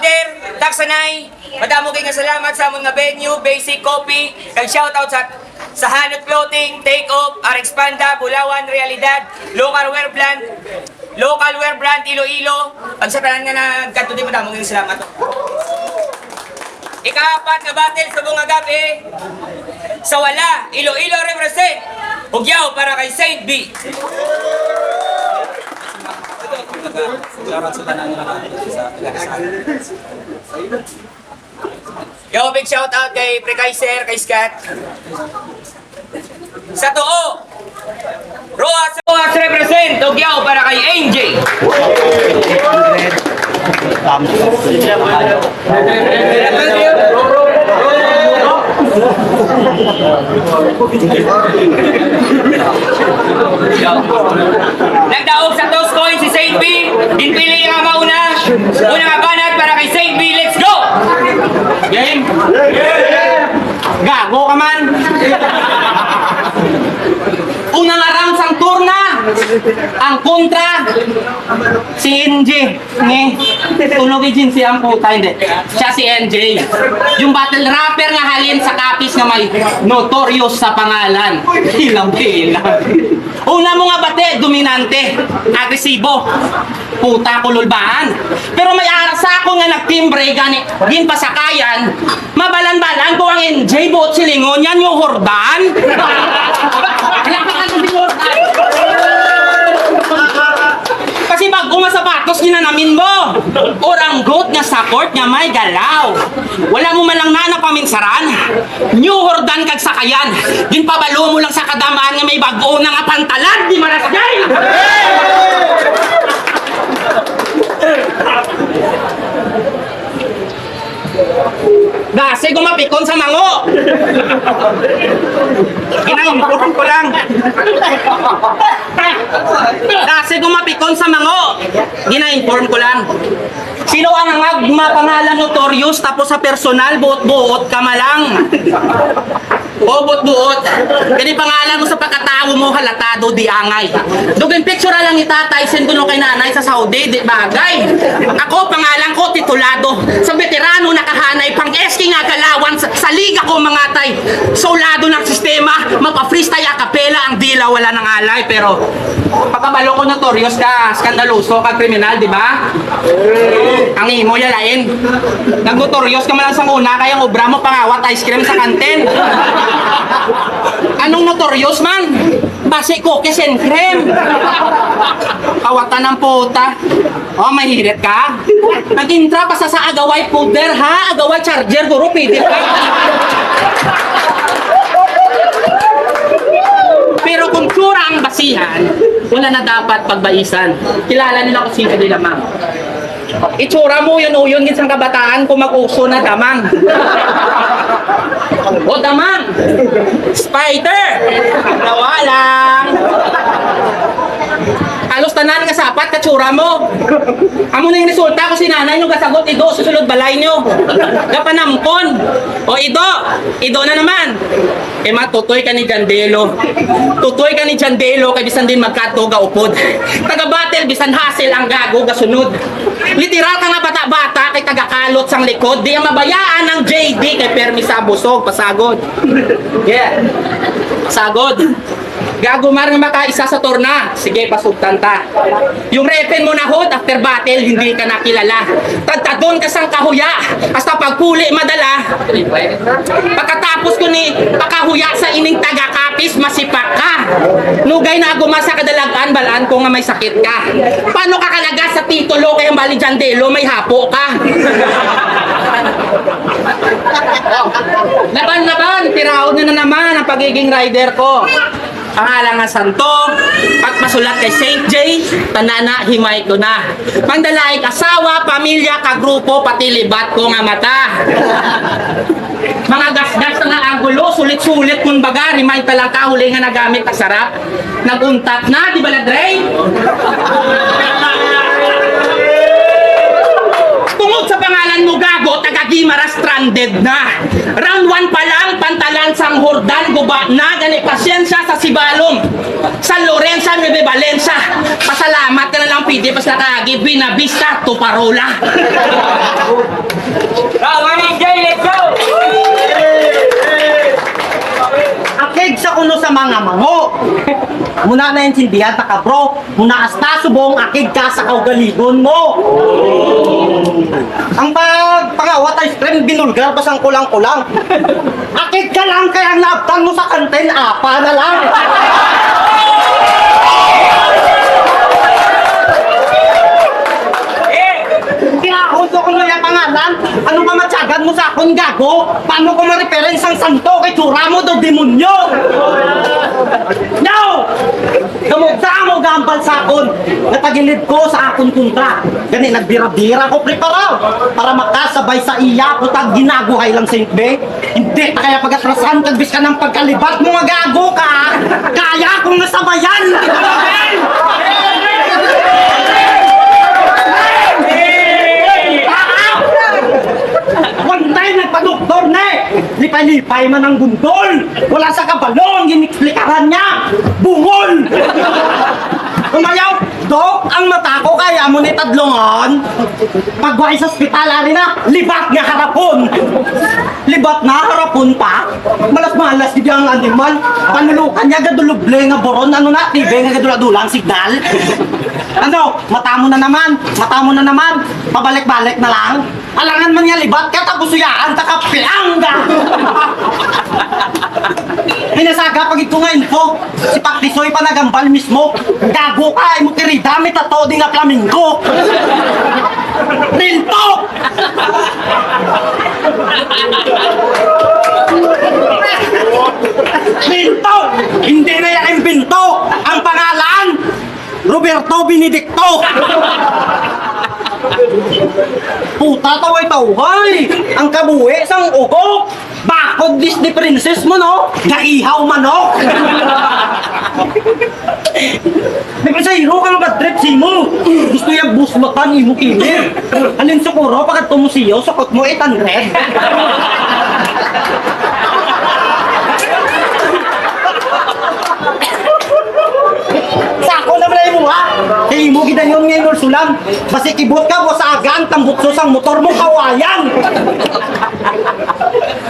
order, taksanay, madamo kayo nga salamat sa among nga venue, Basic Coffee, kag shoutout sa Hanot Clothing, Take Off, RX Panda, Bulawan, Realidad, Local Wear Brand Iloilo, ang sa tanan nga nagkanto di madamo kayo salamat. Ikaapat na battle sa bunga gabi, sa wala, Iloilo represent, Hugyaw para kay Saint B. Yo, big shout out kay Prekaiser, kay Scott. Sa tuo, Roas represent, Hugyaw para kay AJ. Nagdaog sa toast coin si Saint B. Dinpili nga mauna. Una nga banat para kay Saint B. Let's go! Game? Gago ka man. Una nga round sang turna. Ang kontra si NJ. Tulogin din siya ang puta, hindi. Siya si NJ. Yung battle rapper nga halin sa kapis nga may notorious sa pangalan. Hilang-hilang. Una mo nga bate, dominante, agresibo, puta kululbaan. Pero may arasa ako nga nagtimbre gani, din pasakayan, mabalan-balan ko ang NJ, buot silingon yan yung hordan. Kasi bago nga sapatos ginanamin mo. Oranggot nga sa court nga may galaw. Wala mo man lang na paminsaran. New Hordan kag sakayan. Ginpabalo mo lang sa kadamaan nga may bago na nga pantalan. Di marasgay! Dase gumapikon sa mango. Ginaimporm ko lang. Dase gumapikon sa mango. Gina-inform ko lang. Sino ang pangalan notorious tapos sa personal buot-buot ka malang? O buot-buot. Kani pangalan mo sa pagkatao mo halatado di angay. Dugin picture lang ni tatay send ko no kay nanay sa Saudi di bagay. Ako pangalan ko titulado. Sa veterano nakahanay pang eski nga galawan sa liga ko mga tay. Solado ng sistema, mapa-freestyle a capella ang dila wala nang alay pero pagkabalo ko notorious ka, skandaloso ka kriminal, di ba? Ang imo yalain. Nagnotorious ka man lang sa una kaya obra mo pangawat ice cream sa kantin. Anong notorious man? Base cookies and cream. Kawatan ng puta. Oh, mahirit ka? Nag-intra pa sa agaway powder ha? Agaway charger guro pwede ka. Pero kung tsura ang basihan, wala na dapat pagbaisan. Kilala nila kung sino nila ma'am. Itsura mo yun o yun ginsang kabataan kung mag-uso na damang. O damang! Spider! Nawalang! Halos tanan nga sapat katsura mo. Amo na yung resulta ko si nanay nung kasagot ido susunod balay nyo. Kapanampon. O ido na naman. Matutoy ka ni Jandelo. Tutoy ka ni Jandelo kay bisan din magkato ga upod. Taga battle bisan hassle ang gago ga sunod. Literal ka nga bata-bata kay taga-kalot sang likod. Di ang mabayaan ng JD kay permi sa busog pasagod. Yeah. Pasagod. Gagumar nga makaisa sa torna. Sige, pasugtan ta. Yung repen mo na hod, after battle, hindi ka nakilala. Tagtadon ka sang kahuya. Hasta pagpuli madala. Pagkatapos ko ni pakahuya sa ining taga-kapis, masipak ka. Nugay na agumar sa kadalagan, balaan ko nga may sakit ka. Paano ka kalaga sa titulo kayang bali Jandelo, may hapo ka. Laban, tiraod na naman ang pagiging rider ko. Pangalan nga Santo, at masulat kay Saint J, tanana himay ko na. Mandalaig asawa, pamilya, kagrupo, pati libat ko nga mata. Mga gasgas nga anggulo, sulit-sulit kung baga, remind pa lang kahuli nga nagamit kasarap. Naguntat na, di ba la Dre? Tungod sa pangalan mo gago, Ido taga Gimara stranded na. Round 1 pa lang, pantalan sang Hordan, guba na, gani pasyensya sa Sibalom. San Lorenzo, Nueve Valencia. Pasalamat ka na lang, PD, pas nakagi, Binavista, Tuparola. Let's go! Akig sa kuno sa mga mango. Muna na yung sindihan ta ka bro. Muna asta subong akig ka sa kaugaligon mo. Ang pangawat ay stream binulgar basang kulang-kulang. Akig ka lang kaya ang naabtan mo sa kantin apa na lang. Kinahuso ko na yung pangalan. Ano ba matyagan mo sa akong gago? Paano ko ma-reference ang santo kay tsura mo do demonyo? No! Kamugta mo gambal sa akon. Natagilid ko sa akon kunta. Gani nagbira-bira ko prepara para makasabay sa iya putag ginaguhay lang Saint Bay. Hindi ta kaya pagatrasan kag bis ka ng pagkalibat mo nga gago ka. Kaya kong nasabayan. One time nagpa-doktor na lipay-lipay man ang bundol. Wala sa kabalong, iniksplikaran niya. Bungol! Kumayaw, Dok, ang mata ko kaya mo ni tadlongon. Pagway sa ospital, ari na, libat nga harapon. Libat na harapon pa. Malas-malas di ang animal. Panulukan niya, gaduluble nga boron. Ano na, tibe nga gadula-dulang signal. Ano, mata mo na naman. Pabalik-balik na lang. Alangan man niya libat ka, tapos suyaan, takapiangga. Pinasaga pag ito nga info, si Paktisoy pa nagambal mismo. Gago ka, mo kiridamit at todo nga flamingo. Rilto! Rilto! Hindi na yan imbento! Ang pangalan, Roberto Benedicto! Puta taway-taway! Ang kabuhi sang ugo! Bakod Disney princess mo no? Gaihaw manok! Nagpasahiro ka nga ba trip si mo? Gusto yung buslotan imo kilir. Alin sukuro pagkat tumusiyo, sukot mo 800. Sako na malay mo ha? Kaya mo gidayon ngayon Ursulam. Basi kibot ka mo sa agan, tambuksos ang motor mo kawayan.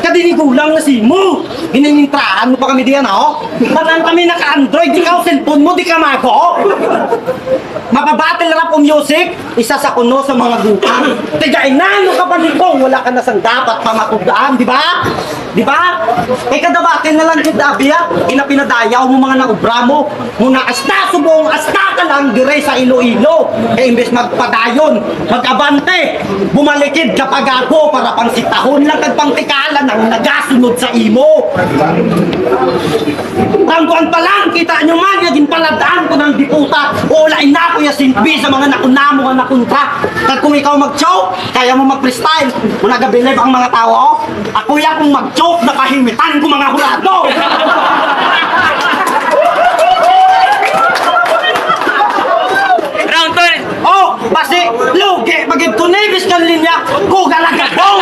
Kadinigulang na si mo. Ginanintrahan mo pa kami diyan ha? Tanan kami naka-Android, di ka o cellphone mo, di ka mago. Mapabattle rap o music, isa sa kuno sa mga gutang. Tigain na, ano ka pa nito? Wala ka na sang dapat pamatugdaan, di ba? Di ba? Eh kadabatin na lang kita, Abia. Inapinadayaw mo mga naubra mo. Muna asta subong, asta ka lang dire sa Iloilo. Eh imbes magpadayon, mag-abante, bumalikid kapag ako para pang sitahon lang kag pangtikalan ang nagasunod sa imo. Tangkuan pa lang, kita nyo man, yaging paladaan ko ng diputa. Ulain na ko yasinbi sa mga nakunamo nga nakuntra. Kag kung ikaw mag-choke, kaya mo mag-freestyle. Kung nagabilib ang mga tao, ako ya kung mag-choke, nakahimitan ko mga hurado. Round 2. Oh, basi, lugi, pagid ko naibis kan linya, kugalagabong.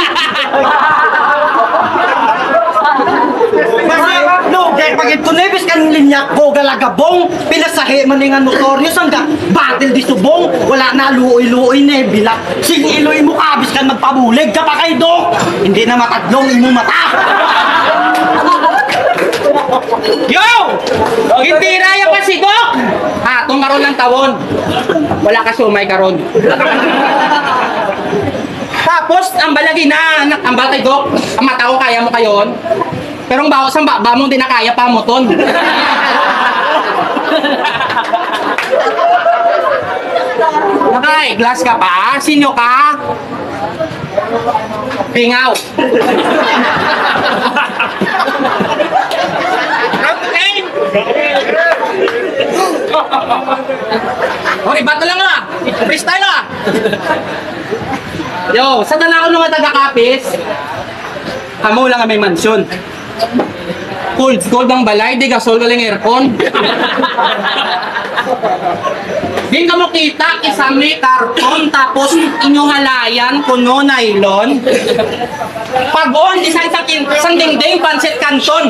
Basi, lugi, pagid ko naibis kan linya, kugalagabong. Pinasahi man nga notorious hangga, battle di subong, wala na luoy-luoy na bilak. Sing iloy mo kabis kan magpabulig, ka pa kay Dok. Hindi na matadlong imo mata. Yo! Hindi raya pa si Dok! Ha, itong karon ng tawon. Wala ka sumay karon. Tapos, ang balagi na, ang batay Dok, ang mata ko kaya mo kayon. Pero ang bawas ang baba mo, hindi na kaya pa mo ton. Naka-glass ka pa? Sino ka? Pingaw. Oh, iba to lang ah. Freestyle ah. Yo, sa tanako nung taga-kapis, kamo lang ang may mansyon. Cold ang balay, di gasol ka lang aircon. Di ka mo kita, isang may karton, tapos inyong halayan, kuno, nylon. Pag-on, isang dingding, pansit kanton.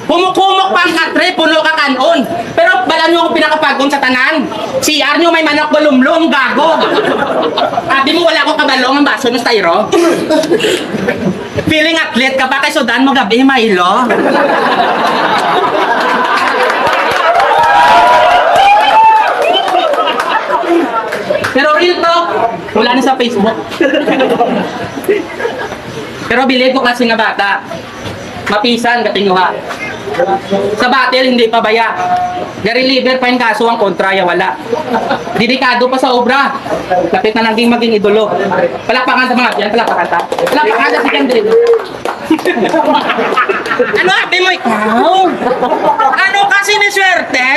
Pumukumok pa ang katre, puno ka kanon. Pero bala nyo akong pinakapagong sa tanan. CR nyo may manok balumlong, gago. Sabi mo wala akong kabalong ang baso ng styro. Feeling athlete ka pa kay sudan mo gabi, Milo. Pero real talk, wala na sa Facebook. Pero bilid ko kasi nga bata. Mapisan, katinguha. Sa battle, hindi pa baya. Gari-liver pa yung kaso, ang kontra, ya wala. Dedikado pa sa obra. Lapit na naging maging idolo. Palakpakan sa mga yan, palakpakan ta. Palakpakan sa si Kendrick. Ano sabi mo ikaw? Ano kasi ni swerte?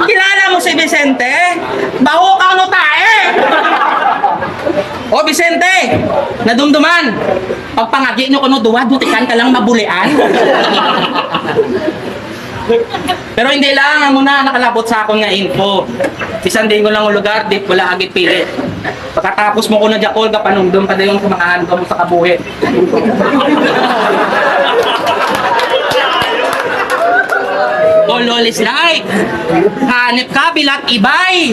Kilala mo si Vicente? Baho ka ano tae? O Vicente, nadumduman. Pagpangagi nyo kuno duwa, dutikan ka lang mabulian. Pero hindi lang, ang muna nakalabot sa akong nga info. Isang din ko lang ang lugar, di wala agit pili. Pagkatapos mo ko na jakol, kapanungdom ka yung sa mga handom mo sa kabuhi. All is like. Hanip ka, bilat ibay.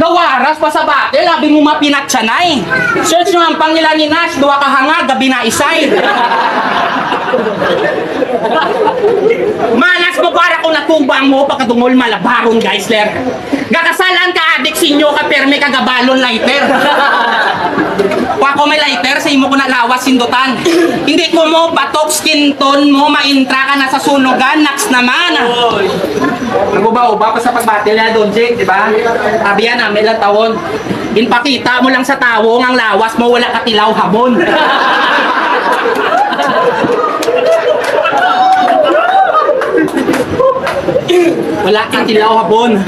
Gawaras pa sa bate, labi mo mapinatsanay. Search nyo ang pangilan ni Nash, duwa ka hanga, gabi na isay. Malas mo para kung natubang mo, pagkadungol malabaron, guys, ler. Gakasalan ka, adik sinyo ka, perme ka gabalon lighter. Kung ako may lighter, sa imo ko na lawas sindutan. Hindi ko mo batok skin tone mo, maintra ka na sa sunugan, naks naman. Naguba-uba pa sa pagbatil na doon, Jake, di ba? Sabi yan, may ilang taon. Inpakita mo lang sa tawong ang lawas mo, wala katilaw habon. Wala kang tilaw habon.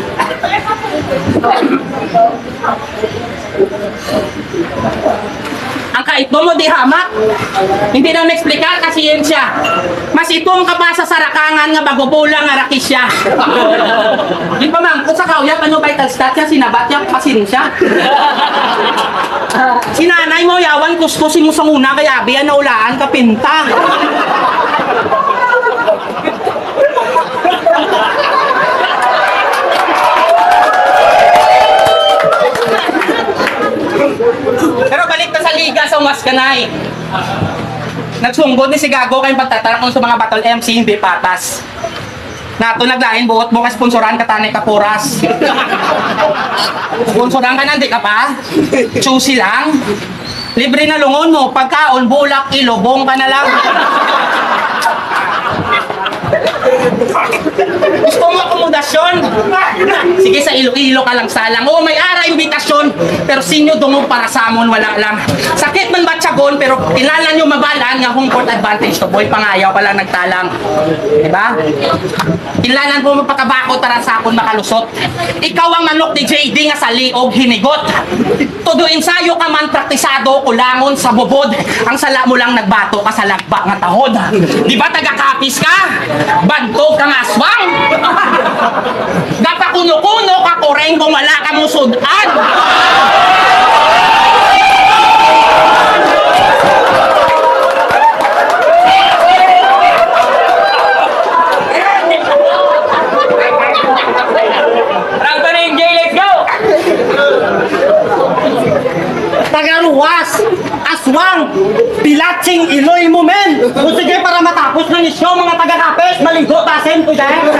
Ang kait mo di hamak. Hindi na ma-explicar kasi yun siya. Mas itong ka pa sa sarakangan nga bago bulang nga rakis siya. Di pa man, kung sa kauya, ano vital stat siya, sinabat niya, pasin siya. Sinanay mo, yawan, kuskusin mo sa muna, kaya abiyan na ulaan ka pinta. Pero balik na sa liga sa Umaskanay. Nagsunggod ni si Gago kayong pagtatarakon sa mga battle MC, hindi patas. Nato naglain buot mo ka sponsoran ka tanay kapuras. Sponsoran ka na, hindi ka pa? Choosy lang. Libre na lungon mo, pagkaon, bulak, ilubong ka na lang. Gusto mo akomodasyon? Sige, sa Iloilo ka lang salang. Oo, may ara imbitasyon, pero sinyo dungog para sa amon, wala lang. Sakit man batsagon, pero kilala nyo mabalan nga home court advantage to boy, pangayaw pa lang nagtalang. Diba? Kilalan po magpakabako tara sa akon makalusot. Ikaw ang manok ni JD nga sa liog hinigot. Todo ensayo ka man praktisado, kulangon sa bubod. Ang sala mo lang nagbato ka sa lagba nga tahod. Di ba taga-kapis ka? Bagtog kang aswang. Napakuno-kuno ka koreng kung wala ka mong sudan. Rangka na yung J, let's go! Tagaruwas, aswang, pilatsing iloy mo men. O sige, para matapos ng isyo, mga taga-kapes, maligo tasin ko dahil.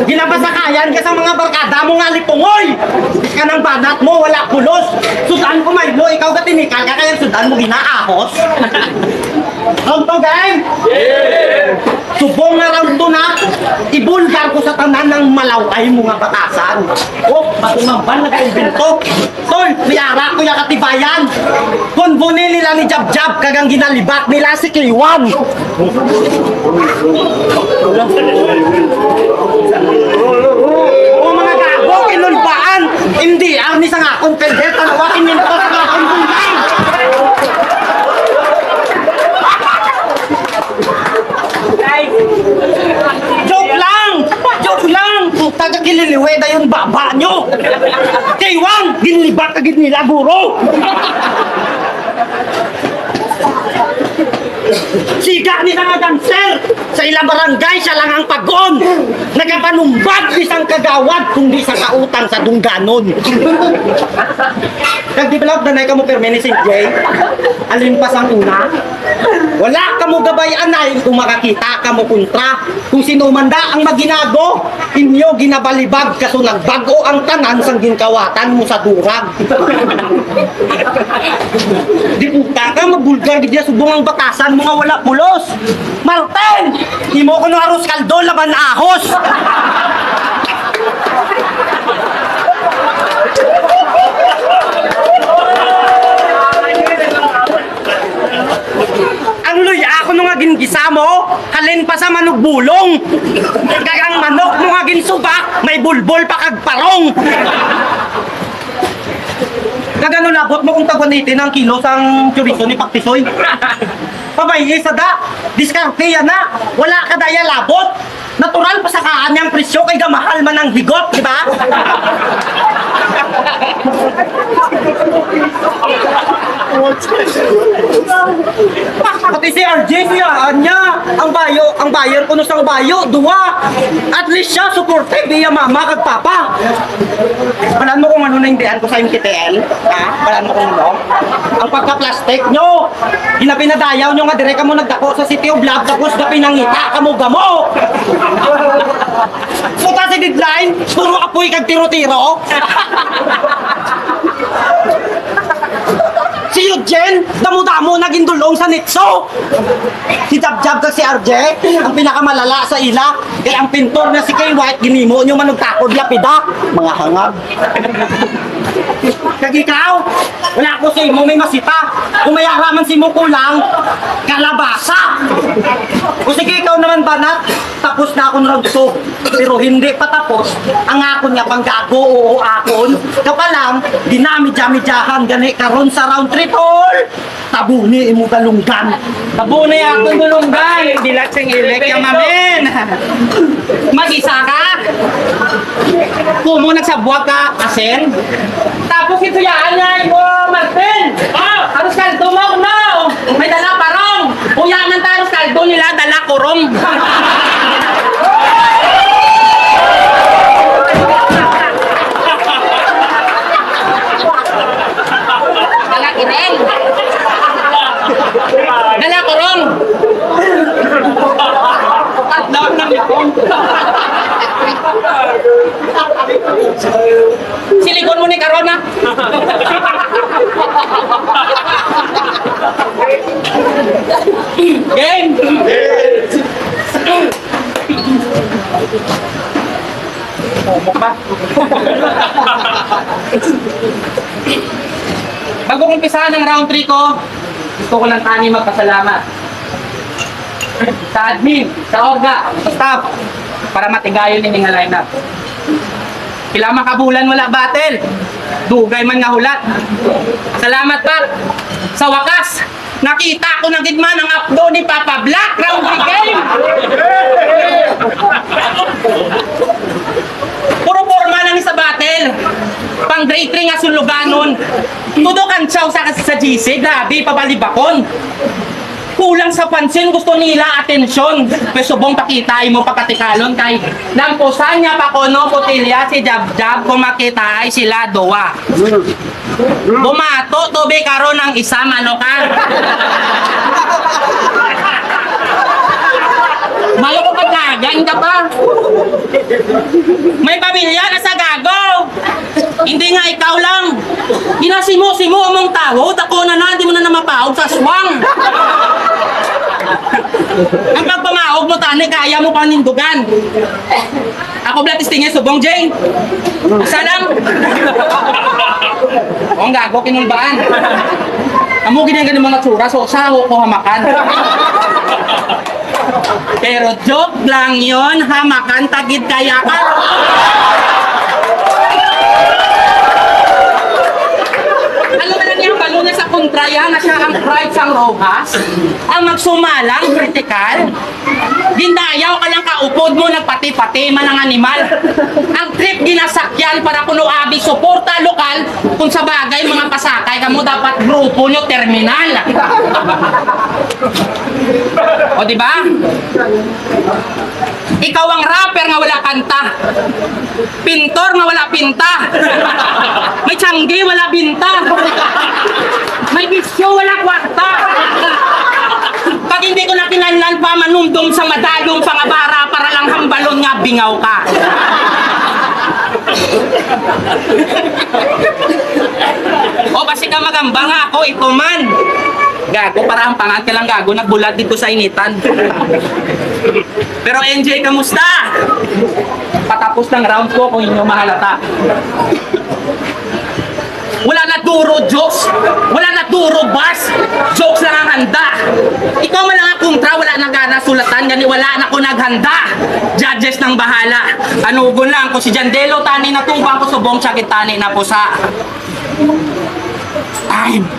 Ginabasakayan ka sa mga barkada mo nga lipungoy. Di ka ng banat mo, wala pulos. Sudan ko Milo, ikaw ka tinikal ka kaya sudan mo ginaahos. Round to game? Yeah! Subong nga round to na, ibulgar ko sa tanan na ng malaway mo nga batasan. Oh, matumamban na kayo binto. Tol, may ara ko yung katibayan. Kung bunin nila ni Jab-Jab, kagang ginalibat nila si K1. O mga gago, kinulbaan. Hindi, arni sa nga akong pwede. Tanawakin nila ko sa nga akong buhay. Joke lang! Joke lang! Taga kililiweda yung baba nyo! Kaywang! Ginlibat ka nila, guro! Siga ni nga dancer! Sa ilang barangay, siya lang ang pag-on! Nagapanumbag isang kagawad kundi sa kautang sa dungganon! Nag-develop na ka mo permini si Jay? Alin pa sang una? Wala ka mo gabayan na kung makakita ka mo kontra. Kung sino manda ang maginago, inyo ginabalibag kaso nagbago ang tanan sang ginkawatan mo sa durag. Di puta ka, magbulgar gid subong ang batasan mo nga wala pulos. Martin! Di mo ko no aros kaldo laban ahos. Ang luya ako nung nga gingisa mo, halin pa sa manok bulong. Kagang manok mo nga ginsubak, may bulbol pa kag parong. Kagano labot mo kung tagwanitin ang kilo sang chorizo ni Paktisoy. Pabayay sa da, diskarte yan na, wala ka daya labot. Natural pa sa kaanyang presyo kay gamahal man ang higot, di ba? Pati si RJ siyaan niya, ang bayer kuno sang bayo, duwa. At least siya supportive iya mama kag papa. Balaan mo kung ano na hindihan ko sa yung KTL, ha? Balaan mo kung ano? Ang pagka-plastic nyo, ginapinadayaw nyo nga dire ka mo nagdako sa City of Love, tapos gapinangita ka mo gamo. Puta si deadline, puro apoy kag tiro-tiro. Si Eugene, damo-damo naging dulong sa Nitso. Si Jab-Jab kag si RJ, ang pinakamalala sa ila. Kaya ang pintor na si Kay White, ginimo nyo manugtakod lapida. Mga hangag. Kag ikaw, wala ko sa imo may masita. Kung may araman si mo kulang, kalabasa. O sige, ikaw naman banat, tapos na akong round 2. Pero hindi pa tapos, ang akon nga panggago o akon. Kapalang, dinami-dami-dahan gani karon sa round 3 tol. Tabuni imo galunggan. Tabunay akong dulunggan, hindi lang sing ilek yung mamin. Mag-isa ka? Kumo nagsabuak ka, asen? Tapos ito yaan niya mo, Martin! Aros kaldo mo, no! May dala parong! Uyanan tayo aros kaldo nila, dala kurong! Dala kurong! Dala kurong! Dala kurong! Silikon mo ni Karona. Game. Momok ba? Bago umpisa ng round 3 ko, gusto ko lang tani magpasalamat. Sa admin, sa orga, sa staff, para matigayon ni nga lineup. Kila makabulan wala battle. Dugay man nga hulat. Salamat pa. Sa wakas, nakita ko na gidman ang upload ni Papa Black round 3 game. Puro forma lang sa battle. Pang grade 3 nga suluganon. Tudukan siya sa GC, grabe, pabalibakon. Kulang sa pansin, gusto nila atensyon. Pero subong pakita mo pagkatikalon kay lampusan niya pa kono kutilya si Jab-Jab kung makita ay sila dowa. Bumato, tobe karon ng isa, mano ka? Malo ko pagkagan ka pa. May pamilya na sa gago. Hindi nga ikaw lang. Ginasimo-simo among tao, tako na hindi mo na namapahog sa swang. Ang pagpamaog mo, tani, kaya mo panindugan. Ako blatis tingin, subong, Jay. Salam. O, ang gago, kinulbaan. Amo ginagawa mga tsura, so saho ko hamakan. Pero joke lang yon, hamakan, tagid kaya ka. Alam mo na niya, balo na sa kontraya na siya ang pride sang Rojas, ang magsumalang, critical, gindayaw ka lang kaupod mo, nagpati-pati man ang animal. Ang trip ginasakyan para kuno abi suporta lokal, kung sa bagay mga pasakay kamo dapat grupo nyo terminal. O di ba? Ikaw ang rapper nga wala kanta. Pintor nga wala pinta. May tiyanggi wala binta. May bisyo wala kwarta. Pag hindi ko na kinanlan pa manumdum sa madalong pangabara para lang hambalon nga bingaw ka. O basi ka magamba nga ako, ito man. Gago, para ang pangat ka lang gago, nagbulat dito sa initan. Pero NJ, kamusta? Patapos ng round ko kung inyo mahalata. Wala na duro jokes, wala na duro bars, jokes lang ang handa. Ikaw man lang ang kontra, wala na gana sulatan, gani wala na ko naghanda. Judges ng bahala. Anugon lang ko si Jandelo, tani na tumbang ko subong sakit tani na pusa. Time.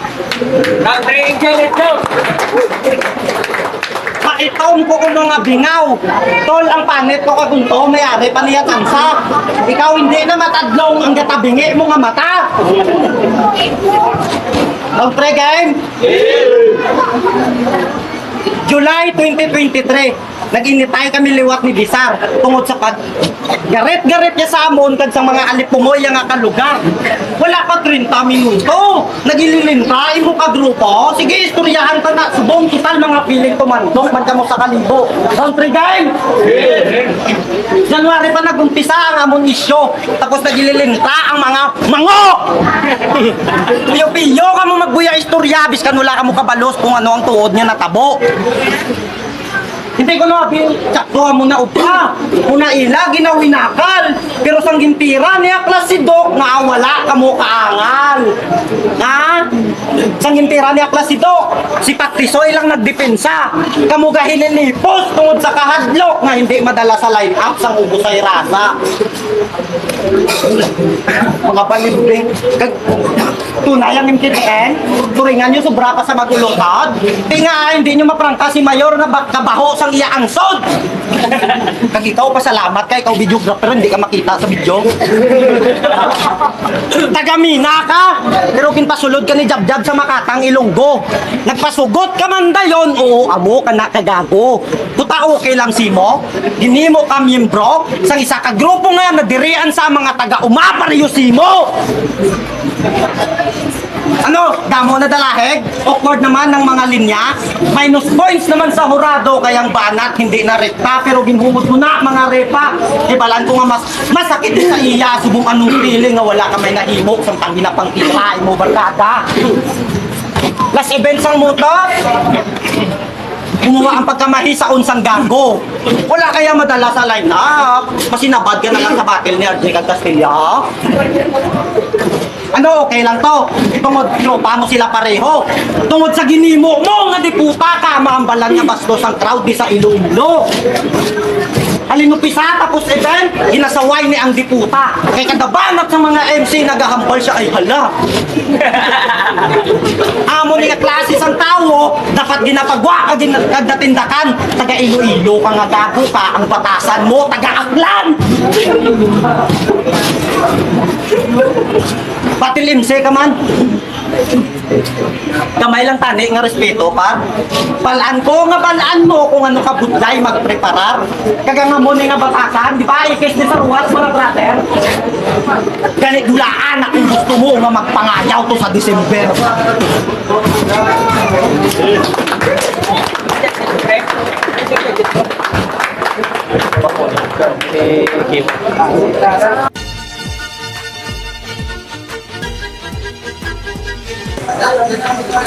Paitaon ko kung mga bingaw. Tol, ang panit ko kagunto, may-ari pa niya tansa. Ikaw hindi na matadlong ang gatabingi mo nga mata. Pre game? July 2023, nag-initay kami liwat ni Bisar tungod sa pag garet-garet niya sa amon kag sa mga alipumoy nga kalugar. Wala pa 30 minuto. Nagililinta imo ka grupo. Sige, istoryahan ta na subong total mga piling tumandong man kamo sa kalibo. Country game. January pa nagumpisa ang amon isyo. Tapos nagililinta ang mga mango. Piyo-piyo ka mo magbuya istorya bis kan wala ka mo kabalos kung ano ang tuod niya natabo. Hindi ko na saktuhan mo na upa. Una ila, ginawinakal. Pero sang gintira niya klase Dok, nga wala ka mo kaangal. Ha? Sang gintira niya klase Dok, si Patrisoy lang nagdepensa. Kamu gahililipos tungod sa kahadlok nga hindi madala sa line-up sang ubos ay rasa. Mga palibling, tunayan ng KTN, turingan nyo sobra pa sa magulungkad. Di nga, hindi nyo maprangka si Mayor na kabaho sang iya angsod. Kag ikaw, pasalamat ka, ikaw videographer, hindi ka makita sa video. Tagamina ka, pero kinpasulod ka ni Jab-Jab sa Makatang Ilonggo. Nagpasugot ka man dayon, oo, amo ka na kagago. Puta okay lang si mo, ginimo ka miyembro, sang isa ka grupo nga na dirian sa mga taga-umapariyo si mo. Ano, damo na dalaheg? Awkward naman ng mga linya. Minus points naman sa hurado, kayang banat, hindi na rekta. Pero ginhumod mo na mga repa. Ibalan ko nga masakit sa iya. Subong anong feeling nga wala ka may nahimok. Samtang ginapang tirahin mo barkada. Last event sang motor. Gumawa ang pagkamahi sa unsang gago. Wala kaya madala sa line-up. Masinabad ka na lang sa battle ni RJ Castilla. Ano, okay lang to. Tungod, tropa mo sila pareho. Tungod sa ginimo mo nga diputa ka, maambalan nga bastos ang crowd di sa Iloilo. Halinupisa tapos event, ginasaway ni ang diputa. Kay kadabanat sa mga MC nagahambal siya ay hala. Amo ni nga klase sang tao, dapat ginapagwa ka datindakan. Taga Iloilo ka nga gago ka, ang batasan mo, taga Aklan. Patil MC ka man. Kamay lang tani nga respeto pa. Balaan ko nga balaan mo kung ano ka budlay magpreparar. Kaga nga mo nga batasan, di ba? Ikis ni sa ruwas mga brother. Ganit dulaan na kung gusto mo nga magpangayaw to sa December.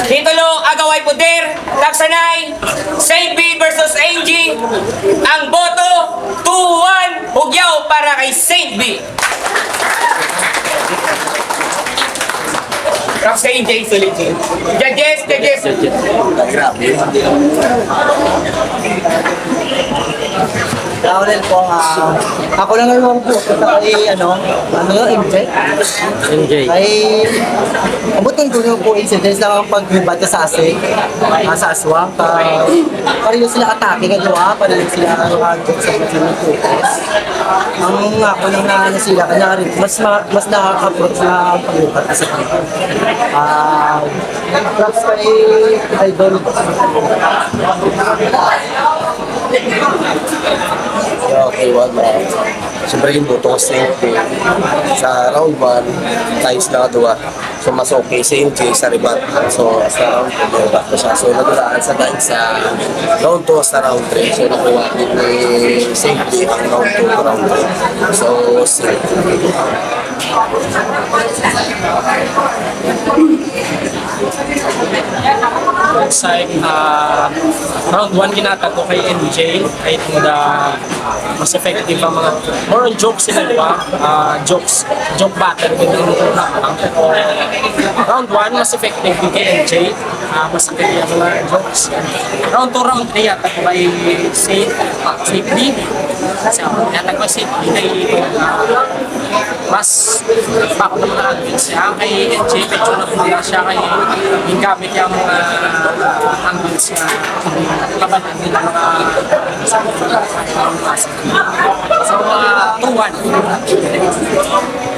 Titulo, Agaway Puder, Laksanay, Saint B versus Angie. Ang boto, 2-1, hugyaw para kay Saint B. Props kay Angie, sulit yun. Judges. Laurel po, ako lang naman po, punta kay, MJ. Ay, abot ng gulo po, incidents lang ang pagbibat sa asig, sa aswang, pareho sila atake nga doon, pareho sila hagod sa pagbibat. Ang ako lang na sila, kanya rin, mas nakaka-approach na ang pagbibat sa kanila. Props kay Idol. Okay, one round. Siyempre yung buto ko sa round 1, ties na kadua. So mas okay si NJ sa rebat. So sa round 2, rebat na siya. So nadulaan sa dahil sa round 2 sa round 3. So nakuha din ni Saint ang round 2 to round 3. So Side, round 1 ginatag ko kay MJ. I think the mas effective ang mga more on jokes sila, di ba? Joke battle with the lang. Pero round 1 mas effective din kay MJ. Mas sakit yung mga jokes. Round 2, round 3 yata ko kay Saint B. Kasi ako yata ko Saint B kay mas bako naman na angles siya. Kay MJ medyo napunta siya kay yung gamit yung mga angles na labanan nila mga so 2-1